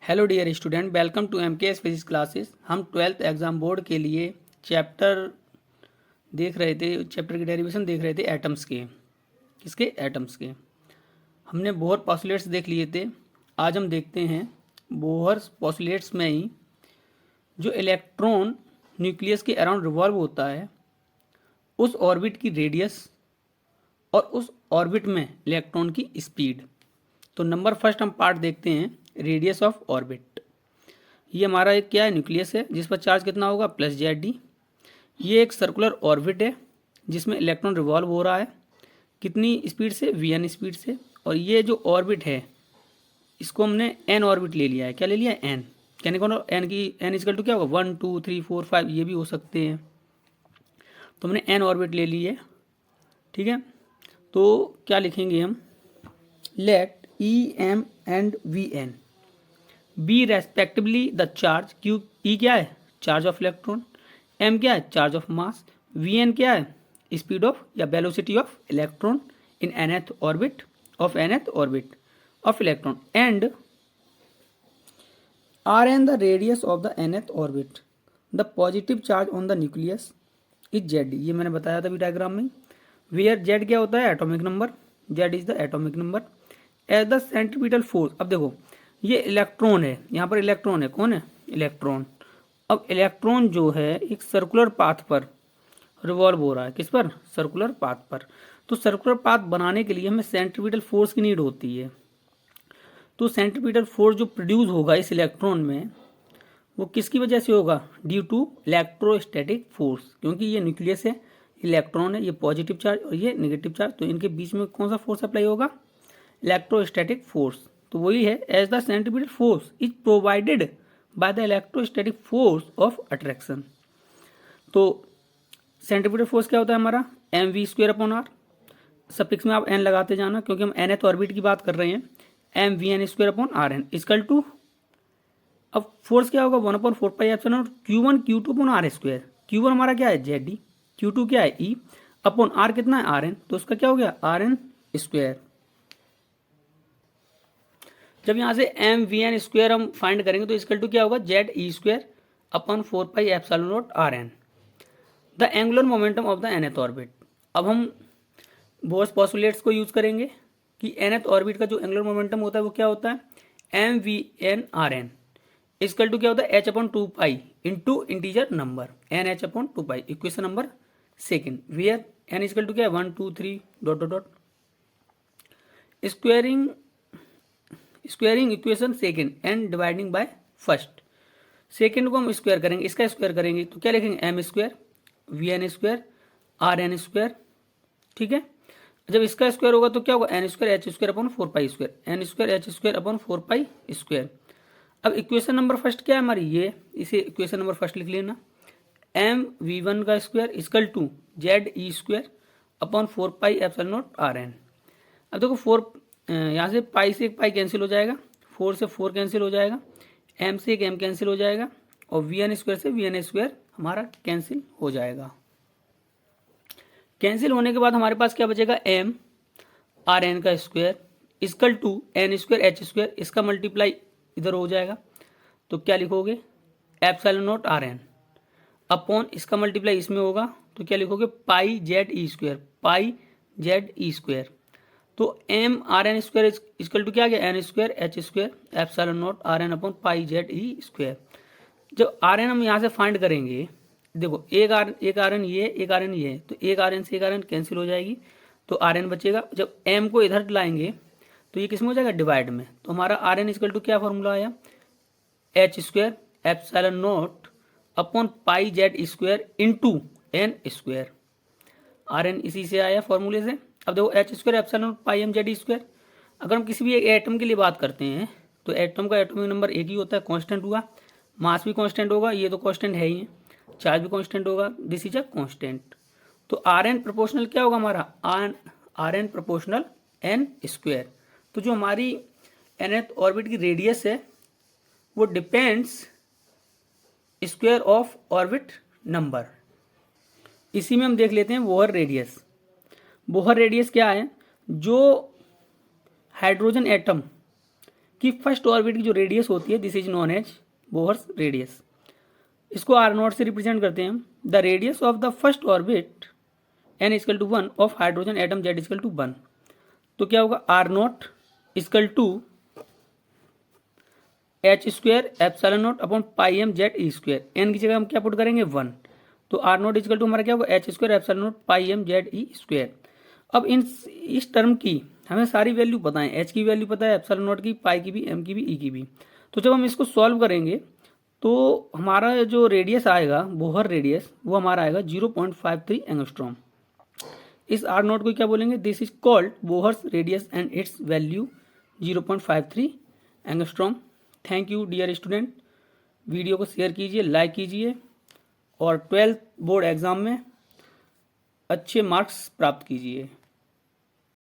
Hello dear student, welcome to MKS physics classes. हम 12th exam board के लिए chapter की डेरिवेशन देख रहे थे एटम्स के। किसके? एटम्स के। हमने बोहर पॉस्टुलेट्स देख लिए थे। आज हम देखते हैं बोहर पॉस्टुलेट्स में ही जो इलेक्ट्रॉन न्यूक्लियस के अराउंड रिवॉल्व होता है, उस ऑर्बिट की रेडियस और उस ऑर्बिट में इलेक्ट्रॉन की स्पीड। तो नंबर फर्स्ट हम पार्ट देखते हैं, रेडियस ऑफ ऑर्बिट। ये हमारा एक क्या है? न्यूक्लियस है, जिस पर चार्ज कितना होगा? Plus Z D. ये एक सर्कुलर ऑर्बिट है जिसमें इलेक्ट्रॉन रिवॉल्व हो रहा है। कितनी स्पीड से? वी स्पीड से। और ये जो ऑर्बिट है इसको हमने एन ऑर्बिट ले लिया है। क्या ले लिया है? एन। कहने को एन की एन इजकल टू क्या होगा? 1 2 3 4 5, ये भी हो सकते हैं। तो हमने एन ऑर्बिट ले ली है। ठीक है, तो क्या लिखेंगे हम? Let E M and V N be respectively the charge. Q E क्या है? Charge of electron. एम क्या है? Charge of mass. V N क्या है? स्पीड ऑफ या velocity of electron in nth orbit of electron. And R N the radius of the nth orbit. The positive charge on the nucleus is Z. ये मैंने बताया था अभी diagram में। Where Z क्या होता है? Atomic number. Z is the atomic number. As the centripetal force. अब देखो, ये इलेक्ट्रॉन है, यहाँ पर इलेक्ट्रॉन है। कौन है? इलेक्ट्रॉन। अब इलेक्ट्रॉन जो है एक सर्कुलर पाथ पर रिवॉल्व हो रहा है। किस पर? सर्कुलर पाथ पर। तो सर्कुलर पाथ बनाने के लिए हमें सेंट्रीपिटल फोर्स की नीड होती है। तो सेंट्रीपिटल फोर्स जो प्रोड्यूस होगा इस इलेक्ट्रॉन में, वो किसकी वजह से होगा? Due to electrostatic force. क्योंकि ये न्यूक्लियस है, इलेक्ट्रॉन है, ये पॉजिटिव चार्ज और ये नेगेटिव चार्ज, तो इनके बीच में कौन सा फोर्स अप्लाई होगा? Electrostatic force. तो वही है, as the centripetal force is provided by the electrostatic force of attraction. तो सेंट्रीपिटल फोर्स क्या होता है हमारा? M V square upon R. Suffix में आप एन लगाते जाना क्योंकि हम nth ऑर्बिट की बात कर रहे हैं। M V N square upon R N equal to, अब फोर्स क्या होगा? 1/4 pi epsilon Q1 Q2 upon R square. Q1 हमारा क्या है? Z D. Q2 क्या है? ई अपॉन आर कितना है? R N. तो उसका क्या हो गया? R N square. जब यहाँ से एम वी एन स्क्वायर हम फाइंड करेंगे तो इसकल टू क्या होगा? Z E square upon 4 pi epsilon not R N. The angular momentum of the nth orbit. अब हम बोर्स पॉस्टुलेट्स को यूज करेंगे कि nth ऑर्बिट का जो एंगुलर मोमेंटम होता है वो क्या होता है? M V N R N equal to क्या होता है? H upon 2 pi into integer number N H upon 2 pi. Equation number second, where N equal to क्या है? 1 2 3 dot dot dot. Squaring equation second and dividing by first. Second को हम square करेंगे, इसका square करेंगे तो क्या लिखेंगे? M square V N square R N square. ठीक है, जब इसका स्क्वायर होगा तो क्या होगा? N square H square upon 4 pi square. N square H square upon 4 pi square. अब इक्वेशन नंबर फर्स्ट क्या है हमारी? ये, इसे इक्वेशन नंबर फर्स्ट लिख लेना। एम वी वन का square equal to Z E square upon 4 pi epsilon not R N. अब देखो, यहाँ से पाई से एक पाई कैंसिल हो जाएगा, 4 से 4 कैंसिल हो जाएगा, एम से एक एम कैंसिल हो जाएगा और वी एन स्क्वायर से वी एन स्क्वायर हमारा कैंसिल हो जाएगा। कैंसिल होने के बाद हमारे पास क्या बचेगा? एम आर एन का square equal to N square H square. इसका मल्टीप्लाई इधर हो जाएगा तो क्या लिखोगे? Epsilon not R N upon इसका मल्टीप्लाई इसमें होगा तो क्या लिखोगे? Pi Z E square. Pi Z E square. तो M R N square equal to क्या आ गया? N square H square epsilon not R N upon pi Z E square. जब आर एन हम यहाँ से फाइंड करेंगे, देखो एक आर एन ये, एक आर एन ये है, तो एक आर एन से एक आर एन कैंसिल हो जाएगी तो आर एन बचेगा। जब एम को इधर लाएंगे तो ये किसमें हो जाएगा? डिवाइड में। तो हमारा आर एन इक्वल टू क्या फॉर्मूला आया? H square epsilon not upon pi Z square into N square. R N इसी से आया फॉर्मूले से। अब देखो, H square epsilon pi M Z square. अगर हम किसी भी एक एटम के लिए बात करते हैं तो एटम का एटॉमिक नंबर एक ही होता है, कांस्टेंट हुआ, मास भी कांस्टेंट होगा, ये तो कांस्टेंट है ही है, चार्ज भी कांस्टेंट होगा, दिस इज अ कांस्टेंट। तो आर एन प्रोपोर्शनल क्या होगा हमारा? R N proportional N square. तो जो हमारी nth ऑर्बिट की रेडियस है वो depends square of orbit number. इसी में हम देख लेते हैं बोहर रेडियस। बोहर रेडियस क्या है? जो हाइड्रोजन एटम कि फर्स्ट ऑर्बिट की जो रेडियस होती है this is known as Bohr's radius. इसको आर नॉट से रिप्रेजेंट करते हैं हम। The radius of the first orbit N equal to 1 of hydrogen atom Z equal to 1। तो क्या होगा R not equal to H square epsilon not upon pi M Z E square. N की जगह हम क्या पुट करेंगे 1। तो are not equal to हमारा क्या होगा H square epsilon not pi M Z E square. अब इस टर्म की हमें सारी वैल्यू पता है, एच की वैल्यू पता है, एप्सिलॉन नॉट की, पाई की भी, एम की भी, ई की भी। तो जब हम इसको सॉल्व करेंगे तो हमारा जो रेडियस आएगा बोहर रेडियस वो हमारा आएगा 0.53 एंगस्ट्रॉम। इस आर नॉट को क्या बोलेंगे, this is called Bohr's radius and its value 0.53 angstrom. Thank you dear student. Video को शेयर कीजिए, लाइक कीजिए और 12th बोर्ड एग्जाम में अच्छे मार्क्स प्राप्त कीजिए।